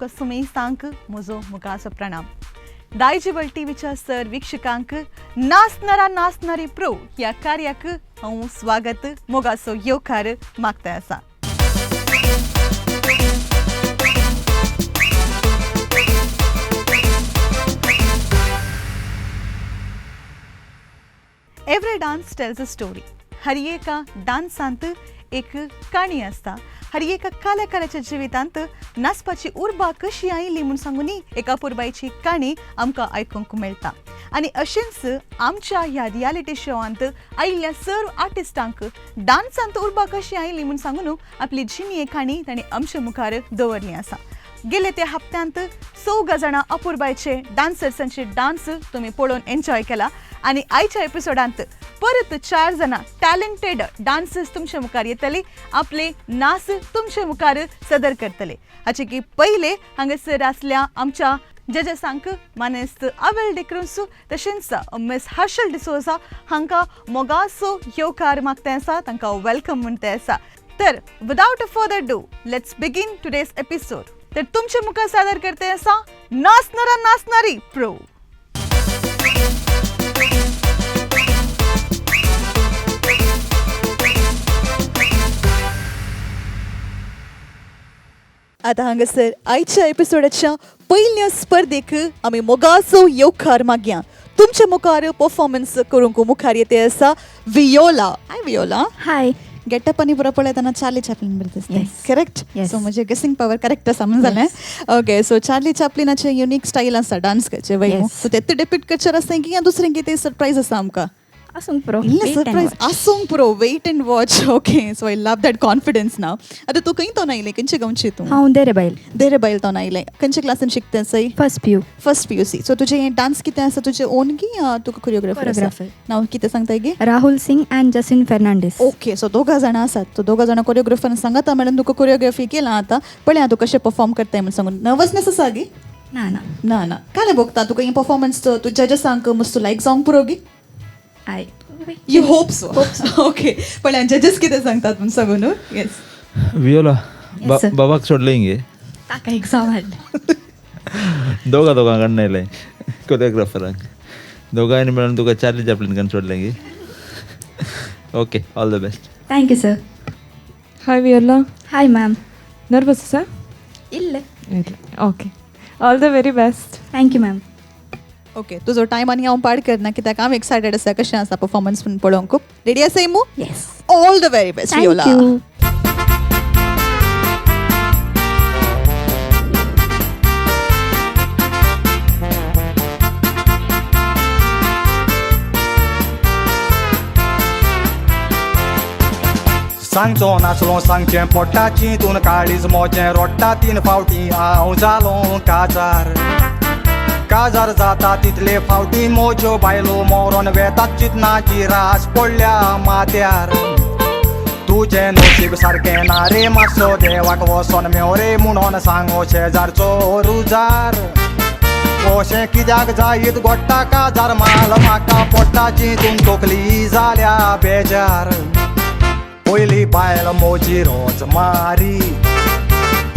तुका सुमेसांक म्हजो मुखाचो प्रणाम. दायजीवर्ल्ड टीव्हीच्या सर वीक्षकांक नाच नरा नाच नारी प्रो ह्या कार्याक हांव स्वागत मोगाचो येवकार मागता आसा. Every dance tells a story. हर एका डान्सांत एक काणी आसता. हर एका कलाकाराच्या जिवितांत नाचपाची उर्बा कशी आयली म्हूण सांगून एका पुरबायची काणी आमकां आयकूंक मेळटा. आनी अशेंच आमच्या ह्या रियालिटी शोवांत आयिल्ल्या सर्व आर्टिस्टांक डान्सांत उर्बा कशी आयली म्हूण सांगून आपली जिणी काणी तांणी आमच्या मुखार दवरली आसा. गेले त्या हप्त्यांत 14 जाणां अपुरबायचे डान्सर्सांचे डान्स तुमी पळोवन एन्जॉय केला. आणि आयच्या एपिसोडांत परत 4 जाणां टॅलेंटेड डान्सर्स तुमच्या मुखार येतले, आपले नाच तुमच्या मुखार सदर करतले. हाचे की पहिले हांगासर आसल्या आमच्या जजसांक मानेस्त अविल डिक्रुन्सू तशेंच मिस हर्षल डिसोजा हांकां मोगाचो येवकार मागता आसा, तांकां वेलकम म्हणटा आसा. तर without a further do let's begin today's episode. तर तुमच्या मुखार सादर करते आसा नाच नरा नाच नारी प्रो. आता हांगासर आयच्या एपिसोडाच्या पयल्या स्पर्धेक आमी मोगाचो येवकार मागया. तुमच्या मुखार परफॉर्मन्स करूंक मुखार येते आसा वियोला. हाय वियोला. हाय. गेटअप आनी बरो पळयतना चार्ली चॅप्लिन बरें दिसता. करेक्ट. Yes. सो म्हजें गेसिंग पावर करेक्ट आसा म्हणून जालें. ओके. सो चार्ली चॅप्लिनाचें युनीक स्टाईल आसा डान्स करचें वय. सो तें डिपीट करचें आसता की दुसरें कितें सरप्रायज आसा आमकां? Asung pro. सरप्रायज आसूंक पुरो. Wait and watch. Okay. So I love that confidence नाव. आतां तूं खंय तो आयलें? खंयचे गांवची तूं? हांव देरेबायल. देरेबायल तो आयलें. खंयच्या क्लासीन शिकता सई? First PUC. सो तुजें डान्स कितें आसा तुजें ओन की तुका कोरियोग्राफर? नांव कितें सांगता गे? Rahul Singh and Jason Fernandes. Okay. So 2 जाणां आसात. तो 2 जाणां कोरियोग्राफर सांगाता म्हणून तुका कोरियोग्राफी केला. आतां पळया तूं कशें परफॉर्म करताय म्हणून सांगून. नर्वसनेस आसा गे? ना काले बोगता तुका ही परफॉर्मन्स तू जजसांक मस्त लायक जावंक पुरो गे? You hope so. ओके. पण जजेस कितें सांगतात म्हणून सांगून. येस वियोला बाबाक सोडलें हिंगे ताका एग्जाम हाडले. दोगांकडून आयलें कोरियोग्राफरांक. दोगांनी मेळून तुका चार्ली चॅप्लिन सोडलें गे. Okay. All the best. Thank you sir. Hi Viola. Hi ma'am. Nervous आसा? इल्ले. Okay. All the very best. Thank you ma'am. Okay. तुजो टायम आनी हांव पाड करना कित्याक हांव एक्सायटेड आसा कशें आसा परफॉर्मन्स म्हणून पळोवंक. रेडी आसा इमू? Yes. All the very best Viola. Thank you. सांगचो नाचलो सांगचें पडटा चिंतून काळीज मोचें रोडटा 3 फावटी हांव जालो काजार जाता तितले फावटी मोज्यो बायलो मोरोन वेतात चिंतनाची रास पडल्या माथ्यार. तुजें नशीब सारकें ना रे मातसो देवाक वचोन मेवरे म्हणून सांगो शेजारचो रुजार. अशें कित्याक जायत गोडटा काजार माल म्हाका पडटा चिंतून तोकली जाल्या बेजार. पयली बायल मोजी रोज मारी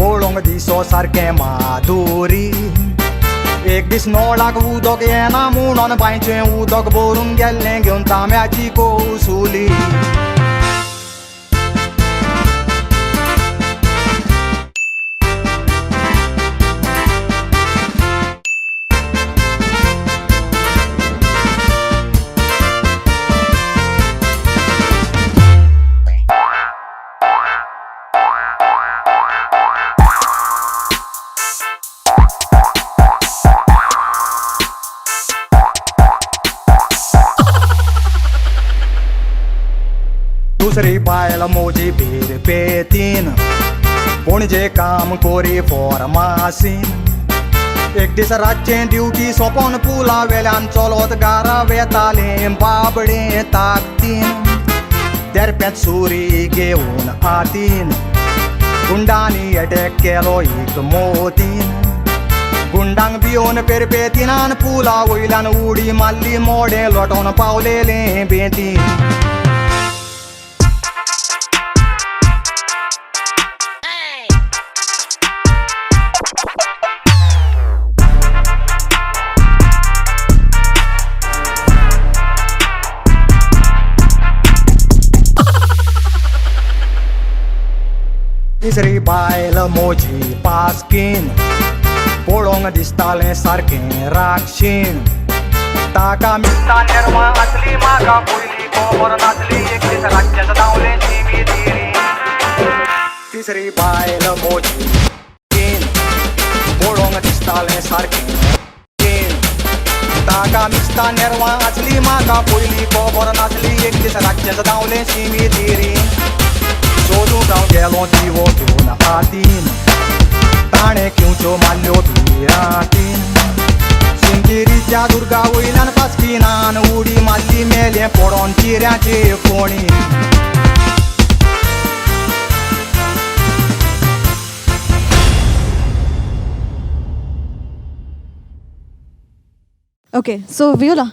पळोवंक दिसो सारकें माधुरी. एक दीस नोळाक उदक येना म्हणून बांयचें उदक भरून गेल्लें घेवन तांब्याची कौसुली. दुसरी बायल मोजी भीर पेतीन पणजे काम कोरी फॉर्मासीन. एक दीस रातचें ड्युटी सोंपोवन पुला वेल्यान चलत गारा वेतालें बाबडें ताकतीन. तेरप्यात सुरी घेवन हातीन गुंडांनी अटॅक केलो एक मोतीन. गुंडांक भिवन पेरपेतीनान पुला वयल्यान उडी मारली मोडें लोटोवन पावलेलें बेतीन. तिसरी बायल मोजी पास्कीन पळोवंक दिसतालें सारकें राक्षीण ताका मिस्ता निर्मा आसली म्हाका पयली खबर नासली एक दीस रातचें धांवलें जिवी दिरी तिसरी बायल मोजी पळोवंक दिसतालें सारकें ताका मिस्ता निर्मा आसली म्हाका पयली खबर नासली एक दीस रातचें धांवलें जिवी दिरी सोदूंक हांव गेलो दिवो घेवन हातीन ताणें किंवच्यो मारल्यो भिरांतीन शिंकेरीच्या दुर्गा वयल्यान पास्किनान उडी मारली मेलें पडोन चिऱ्याचे कोणी okay so Viola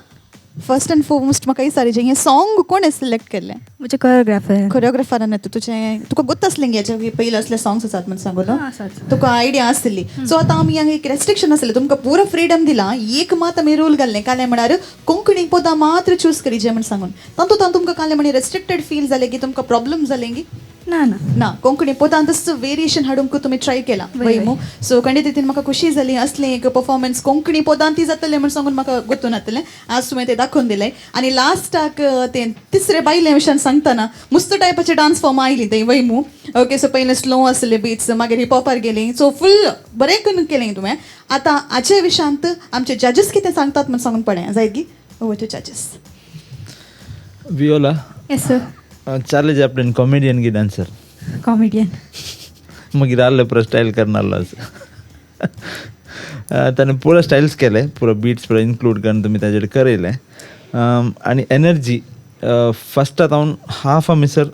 first end foremost म्हाका दिसता हें सॉंग कोणें सिलेक्ट केल्लें म्हणजे कोरियोग्राफर कोरियोग्राफरान तुजें तुका गुर्त आसलें हेजे पयलीं असले सॉंग्स आसात म्हण सांगू न्हू आसात. तुका आयडिया आसतली सो आतां आमी हांगा एक रेस्ट्रिक्शन आसलें तुमकां पुरो फ्रिडम दिला एक मात आमी रूल घाल्लें काले म्हळ्यार कोंकणी पदां मात्र चूज करीचे म्हण सांगून तातूंत तुमकां काले म्हणे रेस्ट्रिक्टेड फील जालें की तुमकां प्रॉब्लम जालें की ना ना ना कोंकणी पदांत वेरिएशन हाडूंक तुमी ट्राय केला वयमू सो खंडीत रितीन म्हाका खुशी जाली असलें एक परफॉर्मन्स कोंकणी पदांत जातलें म्हण सांगून म्हाका गुर्तून येतलें आज तुवें तें दाखोवन दिलें आनी लास्टाक तें तिसरे बायले विशयान सांगतना मस्त टायपाचे डान्स फॉर्म आयली थंय वयमू ओके सो पयलें स्लो आसले बीट्स मागीर हिपॉपार गेलीं सो फूल बरें करून केलें तुवें आतां हाचे विशयांत आमचे जजीस कितें सांगतात म्हण सांगून पळय जाय की ओवर टू जजीस Viola yes sir Charlie Chaplin comedian की डान्सर कॉमेडियन मागीर आल्ले पुरो स्टायल करनासलो ताणें पुरो स्टायल्स केले पुरो बीट्स पुरो इन्क्लूड करून तुमी ताजेर करयलें आनी एनर्जी फस्टांत हांव हाफ अ मिसर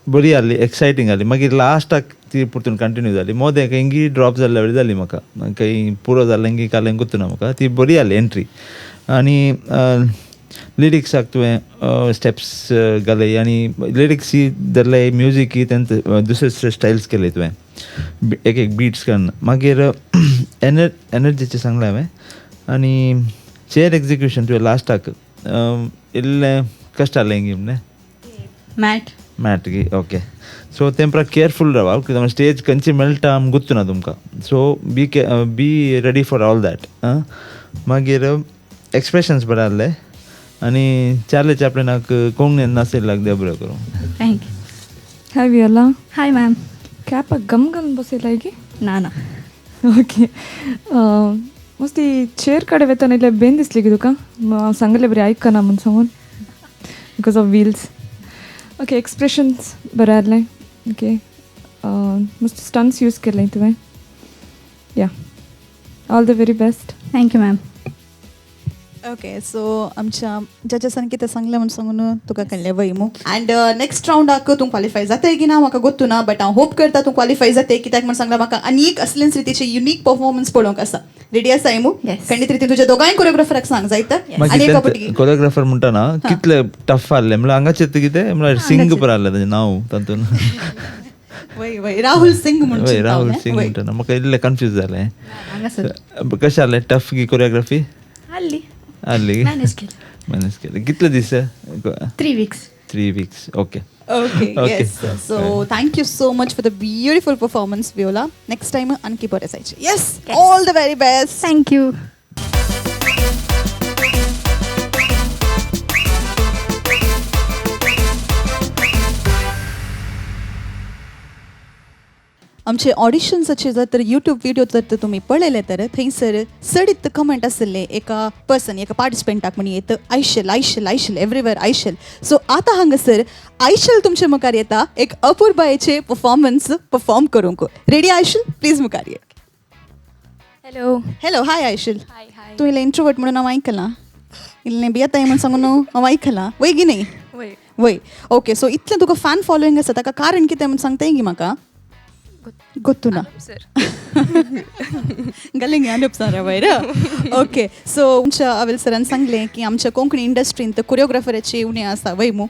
बरी आहली एक्सायटींग आहली मागीर लास्टाक ती परतून कंटिन्यू जाली मोदें खंयी ड्रॉप जाल्ल्या वेळी जाली म्हाका खंय पुरो जालें की कालें गुर्तुना म्हाका ती बरी आहली एंट्री आनी लिरिक्साक तुवें स्टेप्स घाले आनी लिरिक्स ही धरले म्युजीक ही तेंचे दुसरे स्टायल्स केले तुवें एक एक बीट्स करून मागीर एनर्जीचें सांगलें हांवें आनी चेर एग्जिक्युशन तुवें लास्टाक इल्लें कश्ट जालें गी म्हणलें मॅट गी ओके सो तें पुरा केअरफूल रावा कित्याक स्टेज खंयची मेळटा गुर्तुना तुमकां so be ready for all that मागीर एक्सप्रेशन्स बरे आहले आनी चार्ली चॅप्लिनाक कोंकणीन नाचयलाक देव बरें करूं thank you hi Viola hi ma'am क्यापाक गम घालून बसयलाय की ना ना ओके मस्त ती चेर कडेन वेतना इल्लें बेन दिसली की तुका हांव सांगलें बरें आयकना म्हूण सांगून because of wheels okay expressions बरें आहलें ओके मस्त स्टन्स यूज केलें तुवें या all the very best thank you ma'am okay so आमच्या जजेसान कितें सांगलें म्हूण सांगून तुका कळ्ळें वयमू अँड नेक्स्ट रावंडाक तूं क्वॉलिफाय जाताय की ना म्हाका गुर्तुना बट हांव होप करता तूं क्वॉलिफाय जाताय कित्याक म्हण सांगलां म्हाका आनीक असलेच रितीचे युनीक परफॉर्मन्स पळोवंक आसा रेडी आसा यमू खंडीत रितीन तुज्या दोगांय कोरियोग्राफराक सांग जायत आनी एका फावटी कोरियोग्राफर म्हणटाना कितले टफ आहले म्हळ्यार हांगाचेर कितें म्हळ्यार सिंग बरें आहलें ताचें नांव तातूंत वय वय राहुल सिंग म्हणून वय राहुल सिंग म्हणटाना म्हाका इल्लें कन्फ्यूज जालें कशें आहलें टफ की कोरियोग्राफी आहली मॅनेज केलें कितले दीस 3 weeks 3 weeks okay yes so thank you so much for the beautiful performance Viola next time आणखी बरें जायचें yes all the very best thank you आमचे ऑडिशन्साचे जर तर यूट्यूब व्हिडिओ जर तर तुम्ही पळयले तर थंयसर सडीत कमेंट आसले एका पर्सन एका पार्टिसिपेंटाक म्हणी येतं आयशल आयशल आयशल एवरीवेअर आयशल सो आता हांगासर आयशल तुमचे मुखार येता एक अपूर्बायेचे परफॉर्मन्स परफॉर्म करूंक रेडी आयशल प्लीज मुखार ये हॅलो हॅलो हाय आयशल तूं इल्लें इंट्रोवर्ट म्हणून हांव आयकलां इल्लें भियेताय म्हणून सांगून हांव आयकलां वय गी न्ही वय ओके सो इतलें तुका फॅन फॉलोईंग आसा ताका कारण कितें म्हणून सांगताय गी म्हाका ಗೊತ್ತುನಾ गलिंग अनुप सर वयर ओके सो आमच्या अविल सरान सांगलें की आमच्या कोंकणी इंडस्ट्रींत कोरियोग्राफराची उणें आसा वयमू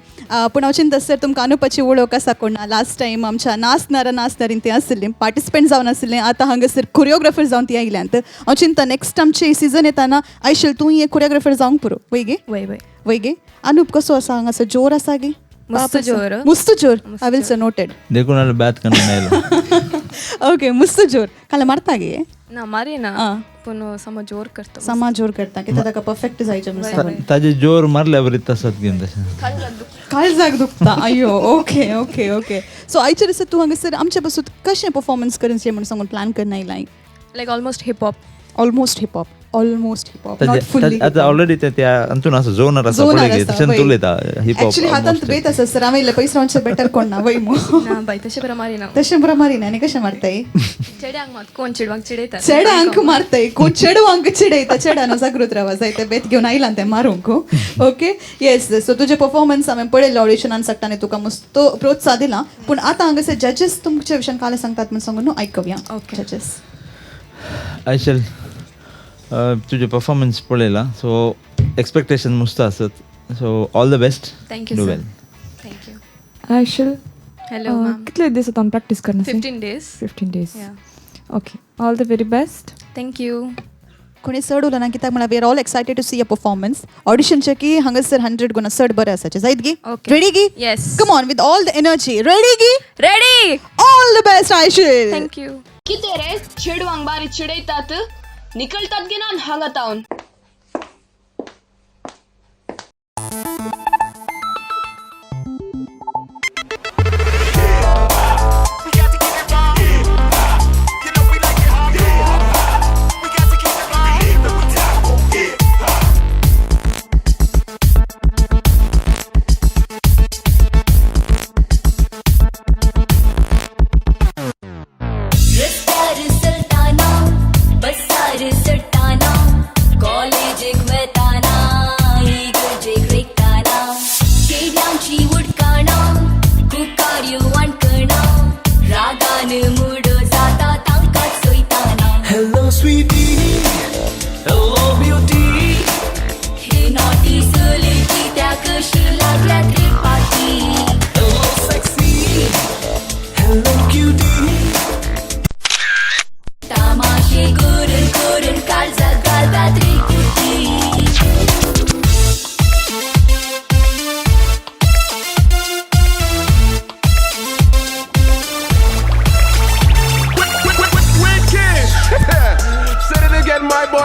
पूण हांव चिंता सर तुमकां अनुपाची वळख आसा कोण लास्ट टायम आमच्या नाच नारा नाच नारीन तें आसलें पार्टिसिपेंट जावन आसलें आतां हांगासर कोरियोग्राफर जावन ती आयल्यांत हांव चिंता नेक्स्ट आमचे सिजन येताना आयशल तूं एक कोरियोग्राफर जावंक पुरो वय गे वय वय वय गे अनुप कसो आसा हांगासर जोर आसा गे मुस्त जोर अविल सर नोटेड देखून आलं बॅत करणं नाही ओके मुस्त जोर काल मारतागे ना मारे ना पण समा जोर करतो समा जोर करता की ताका परफेक्ट जायचं ताजे जोर मारल्यावर तसंच घेऊन तशें काळजाक दुखता अयो ओके ओके ओके सो आयच्या दिसा तूं हांगासर आमच्या पासून कशें परफॉर्मन्स करचें म्हणून सांगून प्लॅन करना आयलाय like almost hip hop almost hip hop not fully आता ऑलरेडी त्या अंतून असं जोनर असा पडले तशें तुलेता हिप हॉप ऍक्च्युली हातांत बेत आसा सर हांवें इल्लें पयस रावचे बेटर कोण ना वय मो ना बाय तशे बरं मारी ना तशें बरं मारिना आनी कशें मारताय चेड्यांक मात कोण चेडवांक चिडयता चेडांक मारताय कोण चेडवांक चिडयता चेडान जागृत रावा जाय ते बेत घेवन आयलां तें मारूंक ओके येस सो तुजे परफॉर्मन्स हांवें पळयलें ऑडिशनान सांगताना तुका मस्त प्रोत्साह दिला पूण आतां हांगासर जजीस तुमच्या विशयान काल सांगतात म्हण सांगून न्हू आयकवया जजीस आयशल तुझे परफॉर्मन्स पळयला सो एक्सपेक्टेशन मस्त आसत so all the best thank you do sir well thank you Aishal hello ma'am कितले दीस जाता प्रॅक्टीस करना 15 days 15 days या okay all the very best thank you कोणी चड उलना कित्याक म्हळ्यार we are all excited to see a performance ऑडिशनचे की हांगासर 100 गुणा चड बरें आसाचे जायत गी Okay. रेडी गी Yes. Come on with all the energy ready गी ready all the best Aishal thank you कितें रे चेडवांक बारी चिडयतात निकळतात गे ना हांगा तावन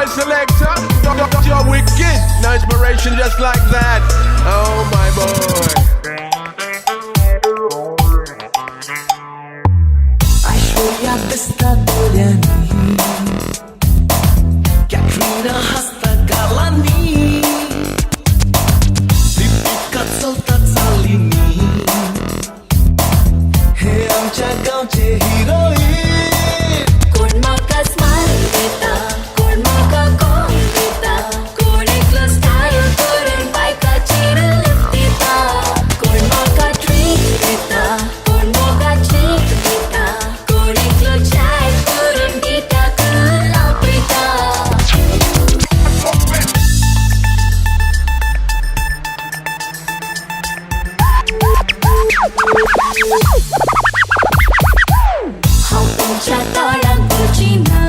Selector, you're wicked. No inspiration just like that. Oh my boy. Aishwarya dista dolyani, Katrina hasta galani, Deepika chalta chalini, He amcha gaonche heroine. कोण म्हाका smile देता कोण म्हाका कॉल देता कोण एकलो स्टाईल करून बायकाचेर लिफ्ट दिता कोण म्हाका ट्रीट देता कोण मोगा चीट दिता कोण एकलो चाय करून गिटाक लापयता हांव तुमच्या ताळाक पडचिना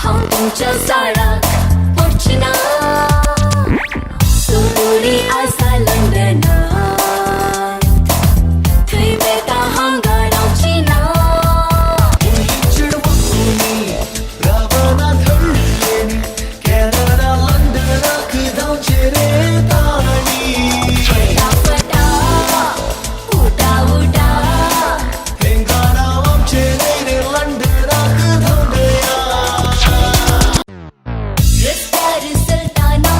हांव तुमच्या जाळाक पडचिना सोडोरी आसा लंडनांत थंय बेता हांगा रावचिना चिडवणी रावणा धडलेनी कॅनडा लंडनाक धांवचे रे ताणी फटाफटा उडा उडा हेंगारा आमचे रे लंडनाक धांवया रस्त्यार चलताना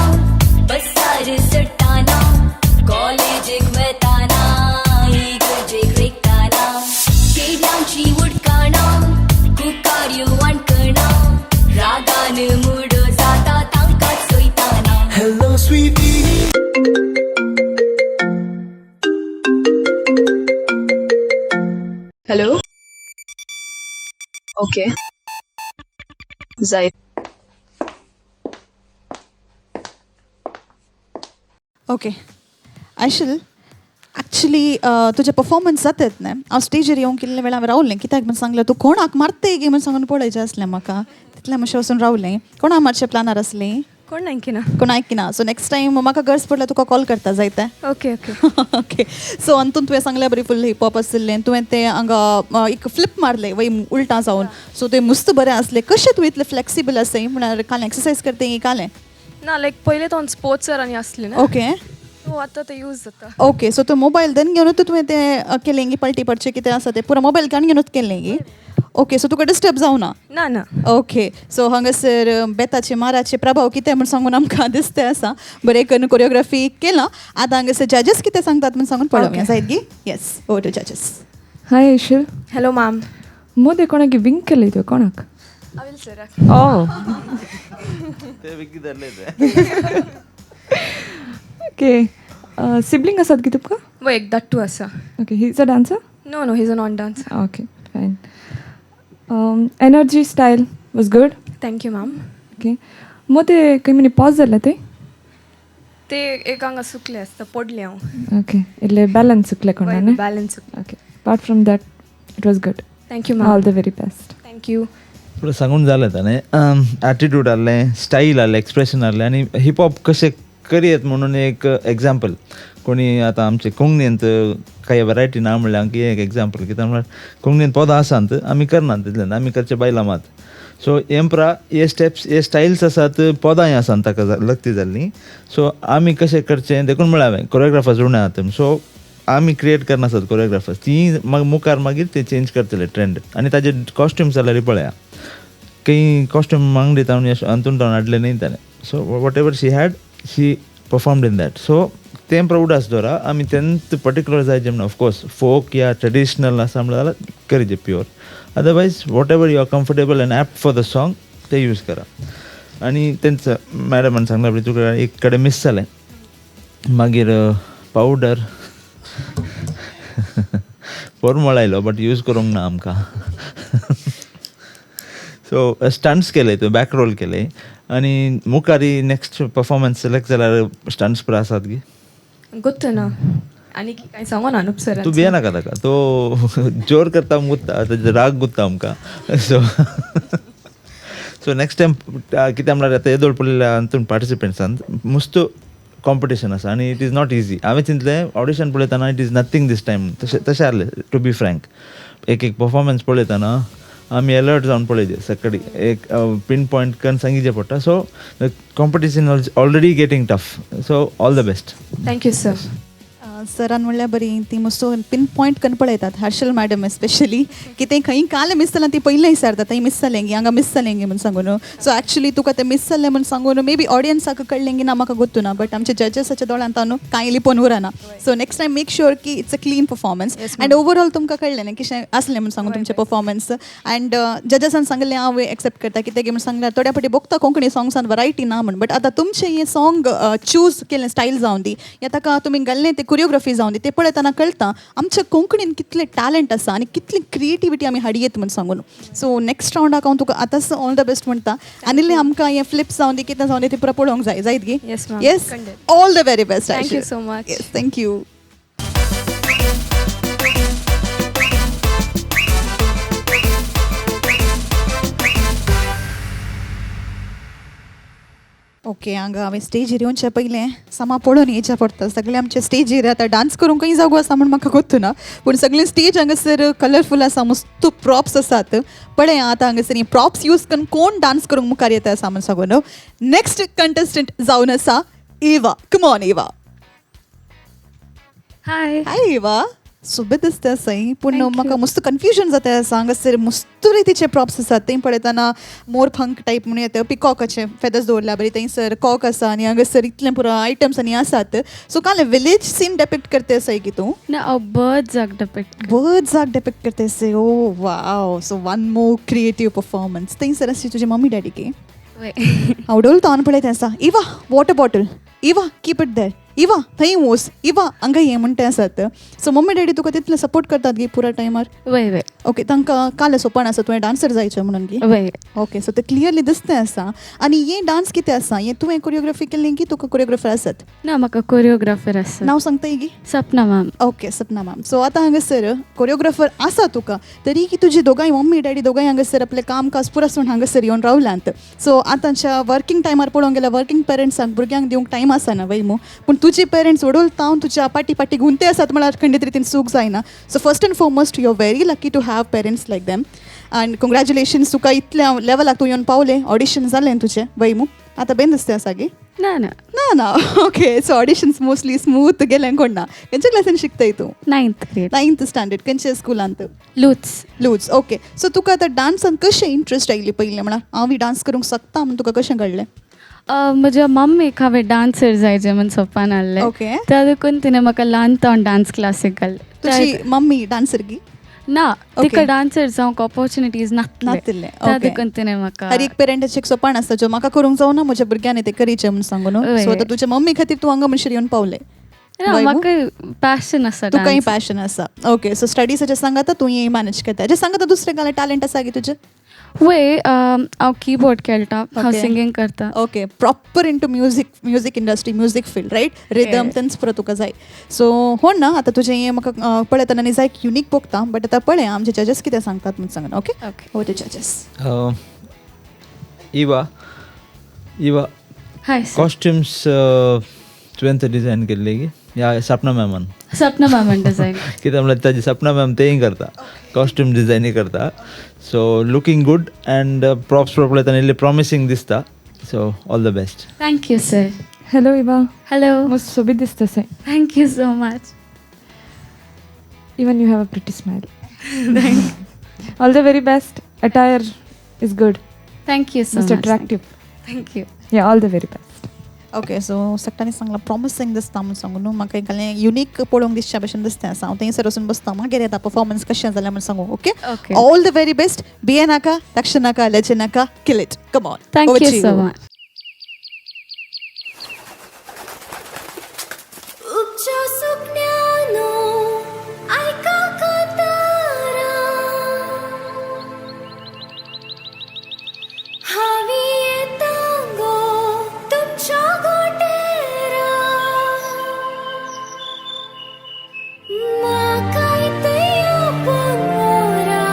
बसार चडटाना कॉलेजीक वताना इगर्जेक रेगताना चेड्यांची उडकाना कुकार्यो वांटकणा रागान मुडो जाता तांकांच सोयताना Hello sweetie. हॅलो ओके जाय ओके आयशल ॲक्च्युली तुजे परफॉर्मन्स जातात न्ही हांव स्टेजीर येवंक कितले वेळा रावलें कित्याक म्हण सांगलें तूं कोणाक मारते गे म्हण सांगून पळयचें आसलें म्हाका तितलें मातशें वचून रावलें कोणाक मातशें प्लॅनार आसलें कोण नाही ना कोण ऐकिना सो नेक्स्ट टाइम म्हाका गरज पडल्यार तुका कॉल करता जायते ओके ओके ओके सो अंतून तुवें सांगलें बरी फुल हिपहॉप आशिल्लें तुवें तें हांगा एक फ्लिप मारलें वय उल्टा जावन सो तें मस्त बरें आसलें कशें तूं इतलें फ्लेक्सिबल आसय म्हळ्यार कालें एक्सरसायज करतें कालें ना लायक पयले तो स्पोर्ट्सर आनी आसली ना ओके सो आतां ते यूज जाता ओके सो तो मोबायल देन घेवनूच तुवें तें केलें गी पलटी पडचें कितें आसा तें पुरो मोबायल काडून घेवनूच केलें गी ओके सो तुका डिस्टर्ब जावना ना ना ओके सो हांगासर बेताचे माराचे प्रभाव कितें म्हूण सांगून आमकां दिसतें आसा बरें करून कोरियोग्राफी केलां आतां हांगासर जजीस कितें सांगतात म्हूण सांगून पळोवया जायत गी येस ओवर टू जजीस हाय ऐशल हॅलो मॅम मोदे कोणाक विंक केले तुवें कोणाक अविल सर ओके सिबलींग आसात की तुमकां वो एक धाकटू आसा okay he is a dancer no no he is a non dance okay fine energy style was good thank you ma'am okay मोदे खंय म्हणे पॉज जाले ते एक हांगा सुकले आसता पडले हांव ओके इल्ले बॅलन्स चुकले कोणाने balance okay apart from that it was good thank you all ma'am the very best thank you पुढे सांगून जालें ताणें एटिट्यूड आहलें स्टाईल आहलें एक्सप्रेशन आहलें आनी हिपहॉप कशें करियेत म्हणून एक एग्जाम्पल कोणी आतां आमचे कोंकणींत काही वरायटी ना म्हणल्यार हांव एक एग्जाम्पल कित्याक म्हळ्यार कोंकणींत पदां आसात आमी करनात तितल्यान आमी करचे बायलां मात सो एम्प्रा हे स्टेप्स हे स्टायल्स आसात पदांय आसात ताका लक्ती जाल्लीं सो आमी कशें करचें देखून म्हळ्यार हांवें कोरियोग्राफर्स उणे आहात सो आमी क्रिएट करनासत कोरियोग्राफर्स ती मुखार मागीर ते चेंज करतले ट्रेंड आनी ताजे कॉस्ट्युम्स जाल्यार पळया काही कॉस्ट्यूम अंगडी तावन अंतून तावन हाडले न्ही ताणें so what ever she had she performed in that so तें प्राऊड आसता आमी तेंत पर्टिक्युलर जाय जें ऑफकोर्स फोक या ट्रेडिशनल आसा म्हणल्यार करीचे pure otherwise whatever you are comfortable and apt for the song ते यूज करा आनी तेंच मॅडमान सांगला तुका एक कडेन मिस जालें मागीर पावडर फॉर्मूला आयलो बट यूज करूंक ना आमकां सो स्टंट्स केले तुवें बॅक रोल केले आनी मुखारी नेक्स्ट परफॉर्मन्स सिलेक्ट जाल्यार स्टंट्स पुरो आसात गी ಗೊತ್ತು ना आनी कांय सांगो ना नुप सर तूं भिये नाका ताका तो जोर करता गुत्ता ताजे राग गुत्ता आमकां सो सो नेक्स्ट टायम कितें म्हणल्यार आतां येदोळ पडलेल्या हातून पार्टिसिपेंट्सान मस्त कॉम्पिटिशन आसा आनी इट इज नॉट इजी हांवें चिंतलें ऑडिशन पळयतना it is nothing this time तशें आहलें टू बी फ्रँक एक परफॉर्मन्स पळयतना आमी अलर्ट जावन पळयचे सकाळी एक पिन पॉयंट करून सांगिचें पडटा so the competition is already getting tough so all the best thank you sir सरान म्हणल्यार बरी ती मस्त पिन पॉयंट करून पळयतात हर्षल मॅडम एस्पेशली की तें खंय काल मिस जालां ती पयलें विचारतात थंय मिस जालें गी हांगा मिस जालें गी म्हूण सांगून सो एक्चुली तुका तें मिस जालें म्हूण सांगून मे बी ऑडियन्साक कळलें गी ना म्हाका गोत्तू ना बट आमच्या जजेसाच्या दोळ्यांत न्हू कांय लिपोवन उरना so next time make sure की it's a clean performance and overall तुमकां कळलें न्ही कशें आसलें म्हूण सांगून तुमचें परफॉर्मन्स अँड जजेसान सांगलें हांव एक्सेप्ट करता कितें गे म्हूण सांगल्यार थोड्या फावटी बघता कोंकणी सॉंग्सान वरायटी ना म्हूण बट आतां तुमचें हें सॉंग चूज केलें स्टायल जावन दी या ताका तुमी घाल्लें तें कोरियोग्राफी जावन दी तें पळयतना कळटा आमच्या कोंकणीन कितलें टॅलंट आसा आनी कितली क्रिएटिविटी आमी हाडयेत म्हूण सांगून सो नेक्स्ट रावंडाक हांव तुका आतांच ऑल द बेस्ट म्हणटा आनी आमकां हें फ्लिप्स जावन दी कितें जावन दी तें पुरो पळोवंक जाय जायत गी yes ma'am yes all the very best thank you so much yes thank you okay हांगा हांवें स्टेजीर येवचे पयलें सामा पळोवन येवचें पडटा सगळे आमचे स्टेजीर आतां डान्स करूंकय जागो आसा म्हूण म्हाका गोत्तू ना पूण सगळें स्टेज हांगासर कलरफूल आसा मस्त प्रॉप्स आसात पळया आतां हांगासर प्रॉप्स यूज करून कोण डान्स करूंक मुखार येता आसा म्हूण सांगून नेक्स्ट कंटेस्टंट जावन आसा इवा कम ऑन इवा हाय हाय इवा सोबत दिसता सई पूण म्हाका मस्त कन्फ्युजन जाता आसा हांगासर मस्त रितीचे प्रॉप्स आसात थंय पळयतना मोर फंक टायप म्हणून येता पिकॉकाचे फेदर्स दवरल्या बरी थंयसर कॉक आसा आनी हांगासर इतलें पुरो आयटम्स आनी आसात सो काल विलेज सीन डेपिक्ट करते आसाय की तूं ना बर्ड्स डेपिक्ट बर्ड्स डेपिक्ट करते आसाय oh wow so one more creative performance थंयसर आसची तुजी मम्मी डॅडी की हांव डोल तावन पळयता आसा Eva water bottle Eva keep it there Eva थंय वोस इवा हांगा हें म्हणटा आसात सो मम्मी डॅडी तुका तितले सपोर्ट करतात गी पुरा टायमार वय वय ओके तांकां काल सोपण आसा तुवें डान्सर जायचें म्हणून गी वय ओके सो ते क्लियरली दिसतें आसा आनी हें डान्स कितें आसा हें तुवें कोरियोग्राफी केल्ली की तुका कोरियोग्राफर आसात ना म्हाका कोरियोग्राफर आसा नांव सांगता गी Sapna ma'am okay Sapna ma'am so आतां हांगासर कोरियोग्राफर आसा तुका तरी की तुजी दोगांय मम्मी डॅडी दोगांय हांगासर आपलें कामकाज पुरा सोडून हांगासर येवन रावल्यांत सो आतांच्या वर्कींग टायमार पळोवंक गेल्यार वर्कींग पेरंट्सांक भुरग्यांक दिवंक टायम आसना वयमू पूण तुजे पेरंट्स वडोल तावन तुज्या पाटी पाटी गुंते आसात म्हळ्यार खंडीत रितीन चूक जायना so first and foremost you are very lucky to have parents like them and congratulations तुका इतल्या लेवलाक तूं येवन पावलें ऑडिशन जालें तुजें वयमू आतां बेन दिसतें आसा गे ना ना ना ना okay so auditions mostly smooth गेलें कोण ना खंयच्या क्लासीन शिकताय तूं 9th grade 9th स्टँडर्ड खंयच्या स्कुलांत लूच ओके सो तुका आतां डान्सान कशें इंट्रस्ट आयली पयलें म्हळ्यार हांव डान्स करूंक शकता म्हण तुका कशें कळलें म्हज्या मम्मीक हांवें डान्सर जायचें म्हण सपन आहलें ओके त्या देखून तिणें म्हाका ल्हानपण डान्स क्लासीक घालें तुजी मम्मी डान्सर गी ना Okay. तिका डान्सर जावंक ऑपॉर्च्युनिटीज नासले, नासले त्या okay. देखून तिणें म्हाका हर एक पेरंटाचें एक सोपान आसता जो म्हाका करूंक जावना म्हज्या भुरग्यांनी ते करीचें म्हण सांगून वय. सो आतां तुज्या मम्मी खातीर तूं हांगा म्हणशीर येवन पावलें ना म्हाका पॅशन आसा तुकाय dance. पॅशन आसा ओके सो स्टडीसाचें सांगाता तूं हें मॅनेज करता हेजें सांगाता दुसरें गालें टॅलंट आसा गे तुजें वय हांव कीबोर्ड खेळटा हांव Okay. सिंगींग करता okay proper into music industry music field right rhythm तेंच पुरो तुका जाय सो हो ना आतां तुजें हें म्हाका पळयतना न्ही जाय युनीक पोगता बट आतां पळय आमचे जजस कितें सांगतात म्हण सांगन ओके ओके हो ते जजस इवा हाय कॉस्ट्युम्स तुवें ते डिझायन केल्ले गी या सपना मॅमान सपना मॅमन डिझायन कित्याक म्हळ्यार ताजी सपना मॅम तेंय करता कॉस्ट्यूम डिझायनी करता so looking good and props पळयतना इल्ले प्रॉमिसींग दिसता so all the best thank you sir hello Eva hello मस्त सोबीत दिसता sir thank you so much even you have a pretty smile all the very best attire is good thank you so must much attractive thank you या all the very best okay so सगळ्यांनी सांगला प्रॉमिसींग दिसता म्हण सांगून न्हू म्हाका एक युनीक पळोवंक दिसच्या भशेन दिसता आसा हांव थंयसर वचून बसता मागीर येता परफॉर्मन्स कशें जालें म्हण सांगू okay Okay. All the very best बिये नाका लक्ष नाका लेचे नाका kill it come on thank you so much उपच्या सुकन्यानो ऐका कातारा हावी येतांगो तुमच्या गोटेरा म्हाका इतया पंगोरा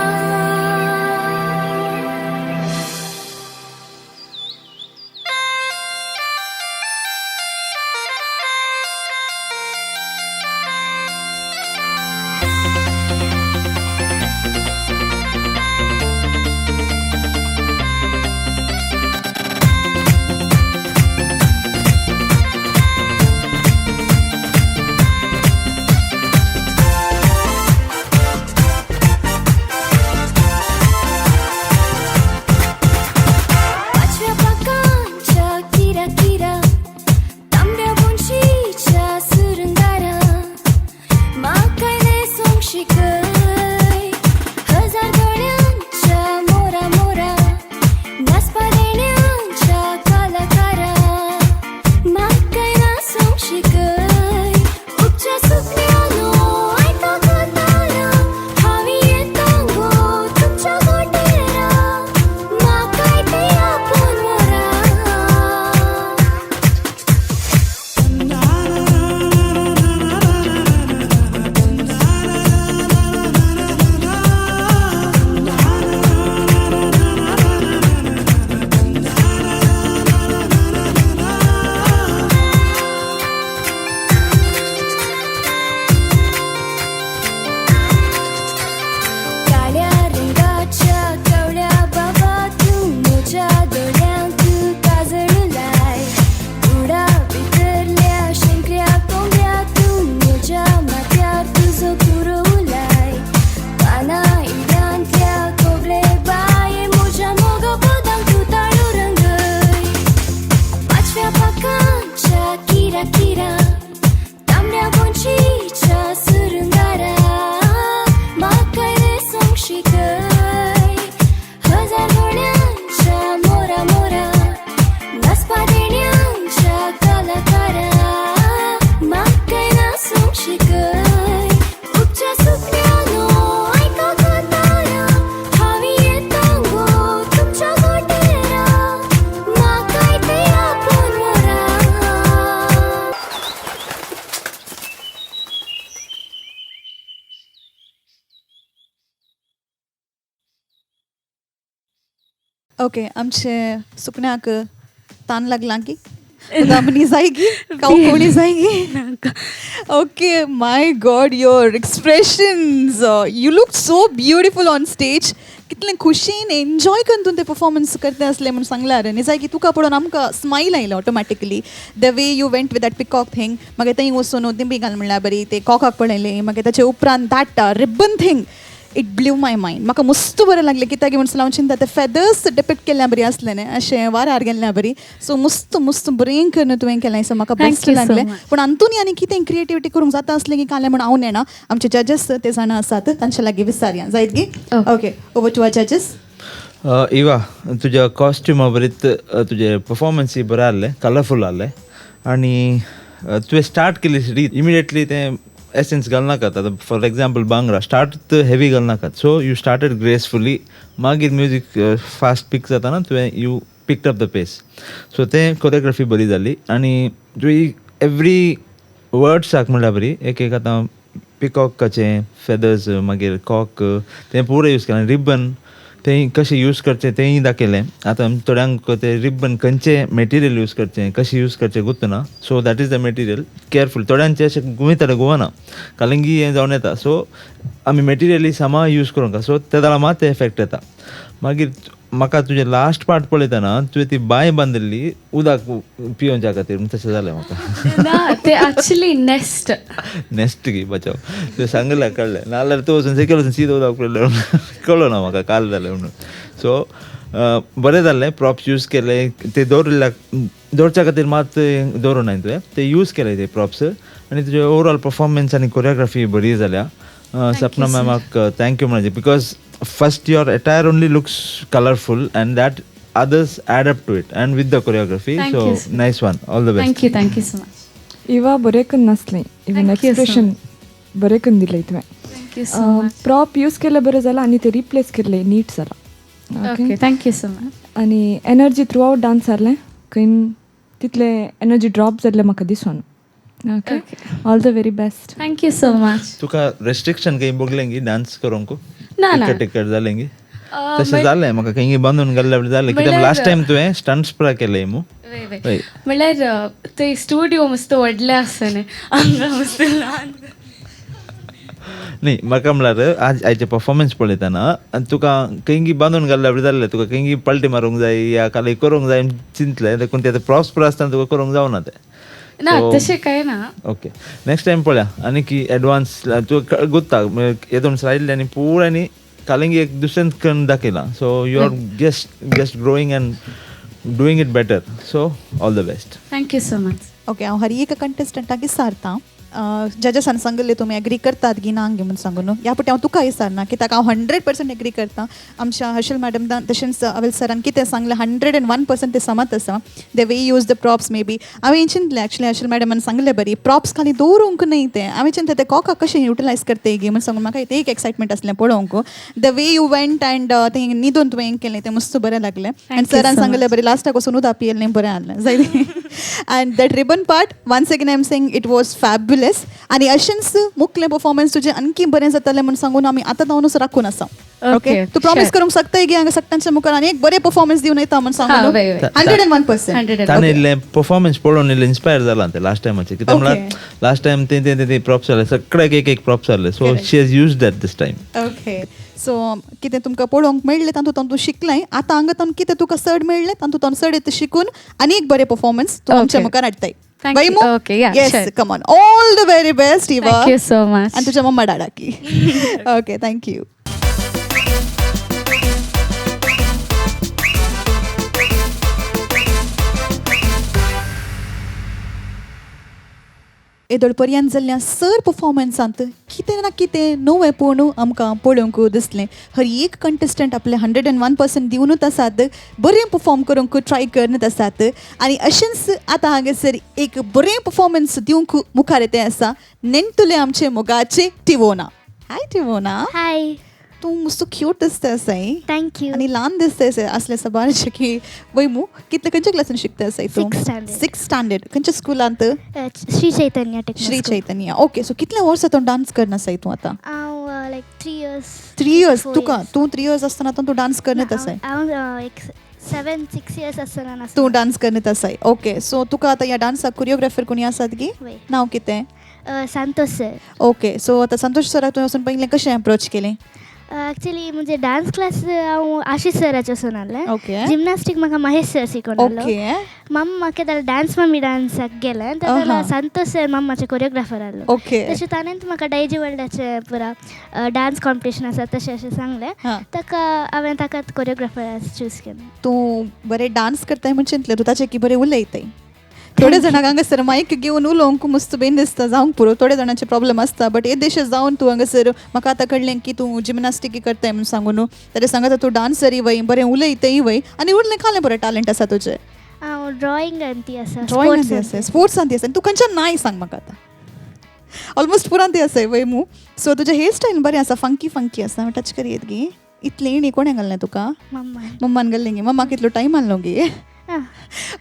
ओके आमचे सुकण्याक ताण लागला की दमनी जायगी कोणी जायगी okay my god your expressions you look so beautiful on stage कितले खुशीन एन्जॉय करून तूं ते परफॉर्मन्स करता असले म्हणून सांगल्यार न्ही जाय की तुका पळोवन आमकां स्माईल आयलो automatically the way you went with that peacock thing मागीर थंय वचून दिंबी घाल म्हणल्यार बरी ते कॉकाक पळयलें मागीर ताचे उपरांत that ribbon thing it blue my mind म्हाका मस्त बरें लागलें कित्याक म्हणून हांव चिंता ते फेदर्स डिपिक्ट केल्ल्या बरी असले न्ही अशें वारार गेल्ल्या बरी सो मस्त मस्त बरें करून तुवें केलें सो म्हाका बेस्ट लागलें पूण हातून आनी कितें क्रिएटिविटी करूंक जाता असलें की कालें म्हणून हांव नेना आमचे जजस ते जाणा आसात तांचे लागीं विचारया जायत गी ओके ओवर टू आवर जजस इवा तुज्या कॉस्ट्युमा बरीत तुजे परफॉर्मन्सी बरें आहले कलरफूल आहले आनी तुवें स्टार्ट केली रीत इमिडिएटली तें एसेंस घालनाकात आतां for example bhangra start heavy घालनाकात सो यू स्टार्टेड ग्रेसफुली मागीर म्युजीक फास्ट पिक जाताना तुवें you picked up the pace so तें कोरियोग्राफी बरी जाली आनी तुवें एवरी वर्ड्साक म्हणल्यार बरी एक आतां पिकॉकाचें फेदर्स मागीर कॉक तें पुरो यूज केलें रिबन तें कशें यूज करचें तेंय दाखयलें आतां थोड्यांक तें रिबन खंयचें मेटिरियल यूज करचें कशें यूज करचें गुंतना so that is the material careful थोड्यांचें अशें गुंयतालें गोवाना कालिंगी हें जावन येता सो आमी मेटिरियली सामा यूज करूंक सो त्या जाल्यार मात ते इफेक्ट येता मागीर म्हाका तुजें लास्ट पार्ट पळयतना तुवें ती बांय बांदिल्ली उदक पियोवच्या खातीर तशें जालें म्हाका ना ते ॲक्च्युली नेस्ट नेक्स्ट की बचाव तुवें सांगलें कळलें नाल्यार तूं वचून सेकेल वचून सीद उदक पडलें कळ्ळो ना म्हाका काल जालें म्हणून सो बरें जाल्लें प्रॉप्स यूज केले ते दवरच्या खातीर मात दवरूं ना तुवें ते यूज केले ते प्रॉप्स आनी तुजे ओवरऑल परफॉर्मन्स आनी कोरियोग्राफी बरी जाल्या सपना मॅमाक थँक्यू म्हणजे because first your attire only looks colorful and that others add up to it and with the choreography so nice one all the best thank you so much Eva बरें करून नासलें even expression बरें करून दिलें तुवें prop use केलें बरें जालां आनी ते रिप्लेस केल्लें नीट जालां ओके थँक्यू सो मच आनी एनर्जी थ्रू आवट डान्स जालें खंय तितलें एनर्जी ड्रॉप जाल्लें म्हाका दिसोना okay all the very best thank you so much तुका रेस्ट्रिक्शन काही बगलें गी डान्स करूंक ना टिकट जालें गी तशें जालें म्हाका खंय बांदून घाल्ल्या जालें कित्याक लास्ट टायम तुवें स्टंट्स पुरा केले मू म्हणल्यार ते स्टुडियो मस्त व्हडले आसा न्ही हांगा मस्त ल्हान न्ही म्हाका म्हणल्यार आज आयचे परफॉर्मन्स पळयतना तुका खंय बांदून घाल्ल्या जालें तुका खंय पलटी मारूंक जाय या काली करूंक जाय चिंतलें देखून ते प्रॉप्स पुरो आसतना तुका करूंक जावना तें ना तशें कांय ना ओके नेक्स्ट टायम पळया आनी की एडवान्स तूं गुत्ता येदून सायडले आनी पुरानी कालिंगी एक दुसऱ्यान करून दाखयलां so you are just growing and doing it better so all the best thank you so much okay हांव हर एक कंटेस्टंटाक विचारता जजसान सांगले तुमी एग्री करतात की ना म्हणून सांगून ह्या फावटी हांव तुका विचारना कित्याक हांव 100% एग्री करता आमच्या हर्षल मॅडम तशेंच अविल सरान कितें सांगलें 101% ते समत आसा the way use the props may be हांवें चिंतलें एक्चुली हर्षल मॅडमान सांगलें बरी प्रॉप्स खाली दवरूंक न्ही ते हांवें चिंतलें ते कॉकाक कशें युटिलायज करते गे म्हणून सांगून म्हाका ते एक एक्सायटमेंट आसलें पळोवंक the way you went and तें न्हिदून तुवें केलें तें मस्त बरें लागलें आनी सरान सांगलें बरी लास्टाक वचून उदक पियेलें बरें आहलें जाय and that ribbon part once again I am saying it was fabulous आनी अशेंच मुखलें परफॉर्मन्स तुजें आणखी बरें जातालें म्हणून सांगून आमी आतां जावनूच राखून आसा ओके तूं प्रॉमिस करूंक शकता की हांगा सक्तांच्या मुखार आनी एक बरें परफॉर्मन्स दिवन येता म्हणून सांगून 101% ताणें इल्लें परफॉर्मन्स पळोवन इल्लें इन्स्पायर जालां तें लास्ट टायमाचें कित्याक म्हळ्यार लास्ट टायम ते प्रॉप्स जाले सगळ्याक एक प्रॉप्स जाले so she has used that this time okay so कितें तुमकां पळोवंक मेळ्ळें तातूंत तूं शिकलें आतां हांगा कितें तुका चड मेळ्ळें तातूंत चड शिकून आनी एक बरें परफॉर्मन्स तूं आमच्या मुखार हाडटाय Okay, yeah, yes, sure. come on. All the very best, Eva. Thank you so much. And तुझ्या मम्मा डाडा की. Okay, thank you. येदोळ पर्यंत जाल्ल्या सर परफॉर्मन्सांत कितें ना कितें नवेंपण आमकां पळोवंक दिसलें हर एक कंटेस्टंट आपले 101% दिवनूच आसात बरें परफॉर्म करूंक ट्राय करनूच आसात आनी अशेंच आतां हांगासर एक बरें परफॉर्मन्स दिवंक मुखार येते आसा नेंतुले आमचे मोगाचे टिवोना हाय टिवोना हाय तूं मस्त क्यूट दिसता साई थँक यू आनी ल्हान दिसता असले सबारशे की वयमू कितले खंयच्या क्लासीन शिकता आसाय तूं 6th स्टँडर्ड खंयच्या स्कुलांत श्री चैतन्य श्री चैतन्य ओके सो कितले वर्सां तूं डान्स करना आसाय तूं आतां हांव लायक 3 years 3 years तूं 3 years आसतना तूं डान्स करनत आसाय हांव एक 6 years असताना तूं डान्स करत आसाय. ओके, सो तुका आतां ह्या डान्साक कोरियोग्राफर कोणी आसात गी? वय. नांव कितें? संतोष सर. ओके, सो आतां संतोष सराक तुवें वचून पयलें कशें अप्रोच केलें? ॲक्च्युली म्हणजे डान्स क्लास हांव आशिश सराचे वचून आहलें. ओके. जिमनास्टीक म्हाका महेश सर शिकोवन ओके. मम्मा म्हाका जाल्यार डान्स मम्मी डान्साक गेलें जाल्यार संतोष सर मम्माचे कोरियोग्राफर आहलो. ओके. तशें ताणें म्हाका डायजीवर्ल्डाचे पुरा डान्स कॉम्पिटिशन आसा तशें अशें सांगलें. ताका हांवें ताकाच कोरियोग्राफर चूज केलें. तूं बरें डान्स करताय म्हणून चिंतलें तूं ताचे की बरें उलयताय. थोडे जाणांक हांगासर मायक घेवन उलोवंक मस्त बेन दिसता जावंक पुरो थोडे जाणांचे प्रॉब्लेम आसता बट येदेशें जावन तूं हांगासर म्हाका आतां कळलें की तूं जिमनास्टीक करताय म्हणून सांगून जाल्यार सांगात तूं डान्सरय वय बरें उलयतय वय आनी उरलें खालें बरें टॅलंट आसा तुजें. हांव ड्रॉइंगान ती आसा. ड्रॉइंगान आसा, स्पोर्ट्सान ती आसा. तूं खंयच्यान नाय सांग म्हाका आतां. ऑलमोस्ट पुरान ती आसाय वय मू. सो तुजें हेअर स्टायल बरें आसा, फंकी आसा. टच करी येत गी. इतलें इणी कोणें घाललें तुका? मम्मान घाल्लें गे. मम्माक इतलो टायम आहलो गे.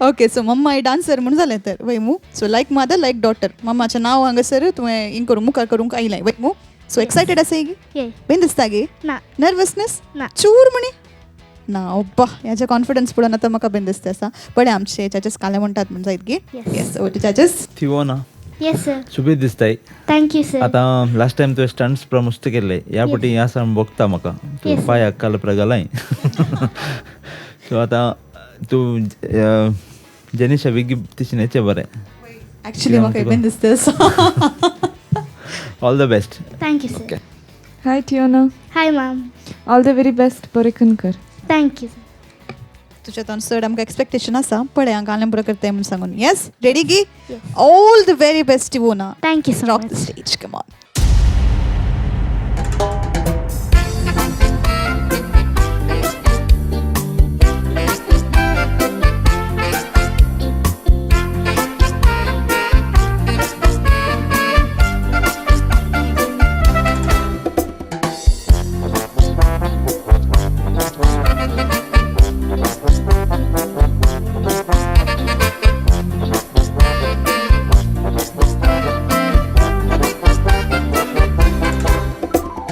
ओके, सो मम्मा डान्सर म्हणून जालें तर वय मू. सो लायक मदर लायक डॉटर. मम्माचें नांव हांगासर तुवें इन करून मुखार करूंक आयलें वय मू. सो एक्सायटेड आसाय गी? बेन दिसता गे? ना. नर्वसनेस? ना. चूर म्हणी? ना ओब्बा ह्याच्या कॉन्फिडन्स पळोवन आतां म्हाका बेन दिसता आसा. पळय आमचे जजेस काले म्हणटात म्हण जायत गे. येस, ओके जजेस. थिवोना येस सर. सुबेज दिसताय. Thank you sir. आतां लास्ट टायम तुवें स्टंट्स पुरा मस्त केल्ले. ह्या फावटी ह्या सावन बघता म्हाका तूं पांयाक कालप्रा घालाय. सो आतां तूं जेनिशा विगी तशें नेचें बरें. एक्चुअली म्हाका बेन दिसता आसा. All the best. Thank you sir. Hi Tiona. Hi ma'am. All the very best. बरें करून कर. Thank you sir. तुझ्या तोंड चड आमकां एक्सपेक्टेशन आसा. पळय हांव गालें बरें करताय म्हणून सांगून. येस, रेडी गी? All the very best Tiona. Thank you so rock much. The stage, come on.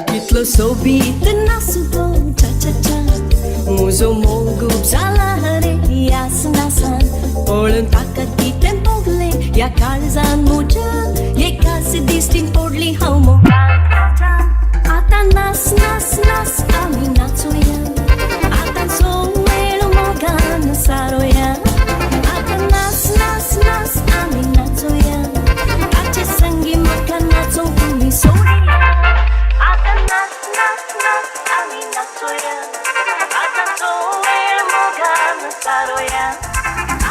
Kitlo sobit nasudo cha cha cha Muzo mogu zalare yasnasan Polun takat kiten pogle ya karzan muja Ye kasi distin podli haumo Ata nas nas nas ami natsuya Ata so elo mogan saroya Ata nas nas nas ami natsuya Ache sangi makan natso kumi soriya Ata nas nas nas ami natsuya Ata so elo mogan saroya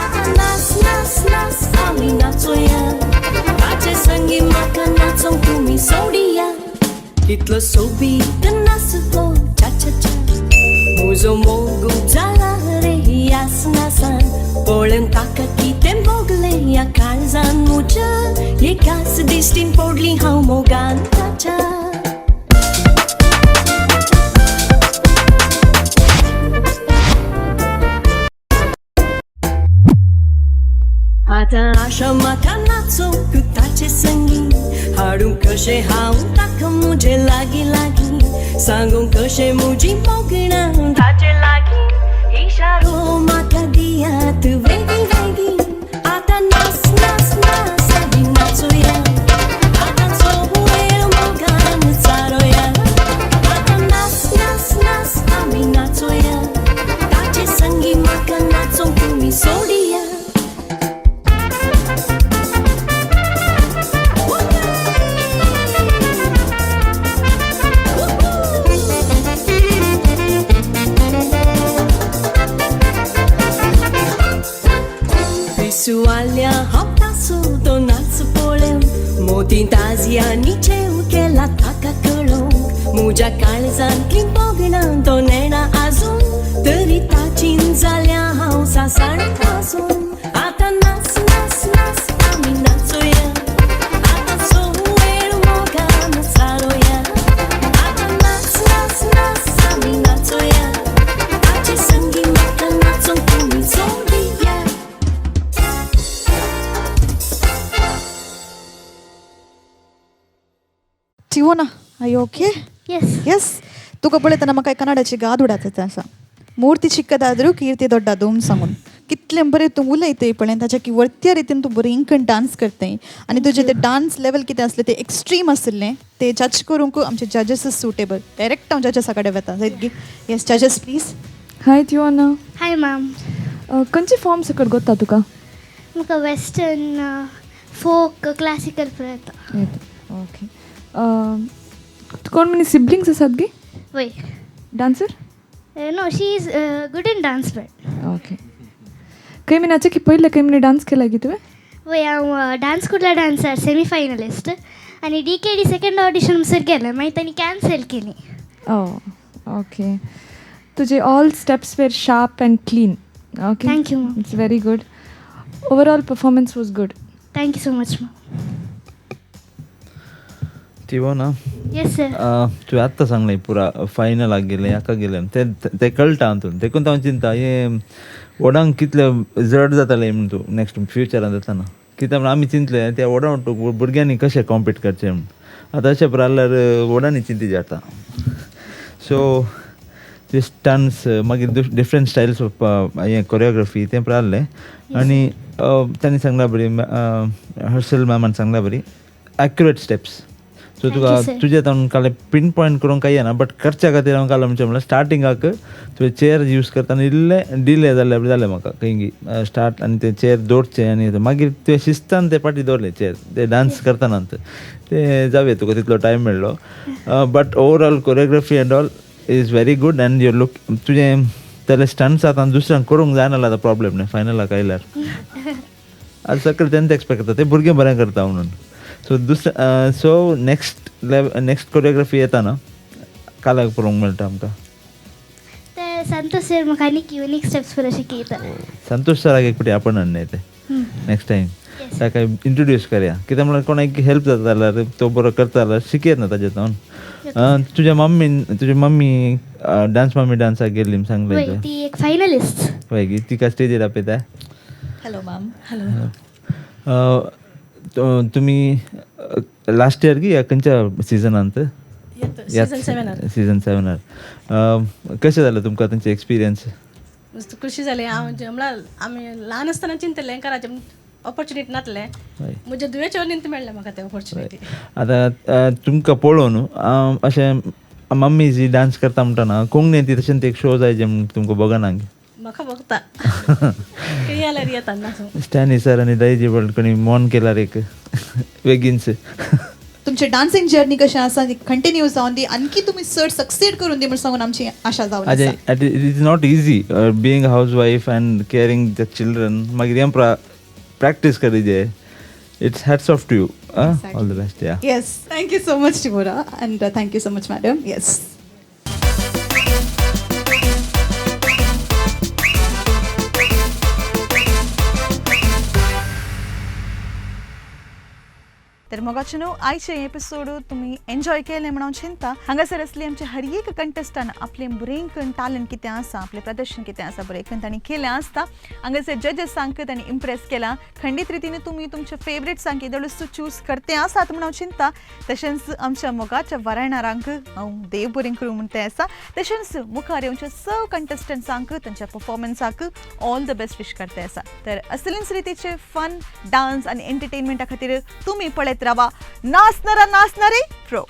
Ata nas nas nas ami natsuya Ache sangi makan natso kumi soriya Kitlo sobit nasudo cha cha cha Muzo mogu zalare yasnasan Polen taka kiten bogle ya karzan muja Ye kas distin podli hau mogan tacha Ata asha makanazo kutache sangi Harun kashe haun tak mujhe lagi lagi Sangon kashe muji mogna tache lagi Isharo maka diya tu vegi vegi Ata nas nas nas abi natsuya Ata so elo mogan saroya Ata nas nas nas abi natsuya Tache sangi maka natso kumi soriya Sualia hoptasu to natsu polem Motin tazia nicheu ke la taka kolong Muja kalzan king bognan to nena azun Tari tachin zalia hausa sartasun Ata nas nas nas ami natsuya Ata so elo mogan saroya Ata nas nas nas ami natsuya Ache sangi makan natso kumi soriya Tiona, are you okay? Yes. Yes. तुका पळयतना म्हाका कन्नडाची गाद उडत आसा. ಮೂರ್ತಿ ಚಿಕ್ಕದಾದರೂ ಕೀರ್ತಿ ದೊಡ್ಡದು ಅಂತ सांगून कितले बरे तूं उलयतय पळय ताच्या की वर्त्या रितीन तूं बरें इंकन डान्स करतय आनी तुजें तें डान्स लेवल कितें आसलें तें एक्स्ट्रीम आसलें तें जज करूंक आमचे जजस सुटेबल डायरेक्ट हांव जजसा कडेन वता येस जजस please hi Tiona hi ma'am खंयचे फॉर्म सकट गोत्ता तुका म्हाका वेस्टर्न फोक क्लासिकल पळयता ओके कोण म्हणी सिबलिंग्स आसात गे वय dancer no she is good in dance but okay खंय म्हणाचे की पयले खंय म्हणे डान्स केला गे तुवें वय हांव dance Kurla dancer semi finalist आनी DKD सेकंड ऑडिशन म्हणसर गेलें मागीर तांणी कॅन्सल केली ओके तुजे ऑल स्टेप्स वेर sharp and clean okay Thank you, ma'am. It's very good overall performance was good thank you so much ma'am Tiona yes sir तुवें आत्तां सांगलें पुरा फायनलाक गेलें हाका गेलें तें कळटा हातून देखून हांव चिंता हें ओडांक कितलें जड जातालें म्हण तूं नेक्स्ट फ्युचरान जाताना कित्याक म्हण आमी चिंतलें त्या ओडा भुरग्यांनी कशें कॉम्पीट करचें म्हण आतां अशें पळय जाल्यार ओडांनी चिंती जाता सो ते स्टन्स मागीर डिफरंट स्टायल्स ऑफ हें कोरियोग्राफी तें पळय आहलें आनी तांणी सांगलां बरी हर्षल मॅमान सांगलां बरी एक्युरेट स्टेप्स सो तुका तुजे तावन काले पिन पॉयंट करूंक काय ना बट करच्या खातीर हांव काल म्हणलें स्टार्टिंगाक तुवें चेअर यूज करतना इल्लें डिले जालें म्हाका खंय स्टार्ट आनी तें चेअर दवरचें आनी मागीर तुवें शिस्तान ते फाटी दवरलें चेअर ते डान्स करतना ते जावं तुका तितलो टायम मेळ्ळो but overall choreography end all is very good end your look तुजें तेले स्टंट्स आतां दुसऱ्यांक करूंक जायना जाल्यार प्रॉब्लेम न्ही फायनलाक आयल्यार आतां सगळें तेंच एक्सपेक्ट करता ते भुरगें बरें करता म्हणून सो नेक्स्ट कोरियोग्राफी येताना कालाक पळोवंक मेळटा आमकां ते संतोष सर म्हाका आनीक युनिक स्टेप्स बरे शिकयता संतोष सराक एक फावटी आपण हाडून ते नेक्स्ट टायम ताका इंट्रोड्यूस करया कित्याक म्हळ्यार कोणाक हेल्प जाता जाल्यार तो बरो करता जाल्यार शिकयत ना ताजे तावन तुज्या मम्मी डान्स मम्मी डान्साक गेल्ली म्हण सांगलें ती एक फायनलिस्ट पळय तिका स्टेजीर आपयता हॅलो मॅम हॅलो तुमी लास्ट इयर की खंयच्या सिजनांत सीझन 7 कशें जालें तुमकां तांचे एक्सपिरियन्स मस्त खुशी जाली हांव म्हळ्यार आमी ल्हान आसतना चिंतलें कराचें ऑपॉर्च्युनिटी नासलें म्हज्या दुयेच्या वरवीं मेळ्ळें म्हाका तें ऑपॉर्च्युनिटी आतां तुमकां पळोवन अशें मम्मी जी डान्स करता म्हणटाना कोंकणीन ती तशें एक शो जाय जें तुमकां बघना म्हाका बघता खंय जाल्यार येता स्टॅनी सर आनी दायजीवर्ल्ड कोणी मोन केल्यार एक बेगीनच तुमचे डान्सिंग जर्नी कशें आसा ती कंटिन्यू जावन दी आणखी तुम्ही सर सक्सेड करून दी म्हण सांगून आमची आशा जावन आसा it is not easy being house wife and caring the children मागीर हें प्रॅक्टीस करीजे it's hats off to you all the best या yes thank you so much Timora and thank you so much madam yes तर मोगाचे न्हू आयचे एपिसोड तुम्ही enjoy केले म्हणून चिंता हांगासर असली आमचे हर एक कंटेस्टान आपले बरें टॅलंट कितें आसा आपले प्रदर्शन कितें आसा बरें करून तांणी केलें आसता हांगासर जजेस सांग तांणी इम्प्रेस केला खंडीत रितीने तुमी तुमचे फेवरेट सांग कितें चूज करते आसात म्हणून चिंता तशेंच आमच्या मोगाच्या वरायणारांक हांव देव बरें करूं म्हणटे आसा तशेंच मुखार येवच्या सव कंटेस्टंट्सांक तांच्या परफॉर्मन्साक ऑल द बेस्ट विश करते आसा तर असलेच रितीचे फन डान्स आनी एंटरटेनमेंटा खातीर तुमी पळयत रावा नाच नरा नाच नारी प्रो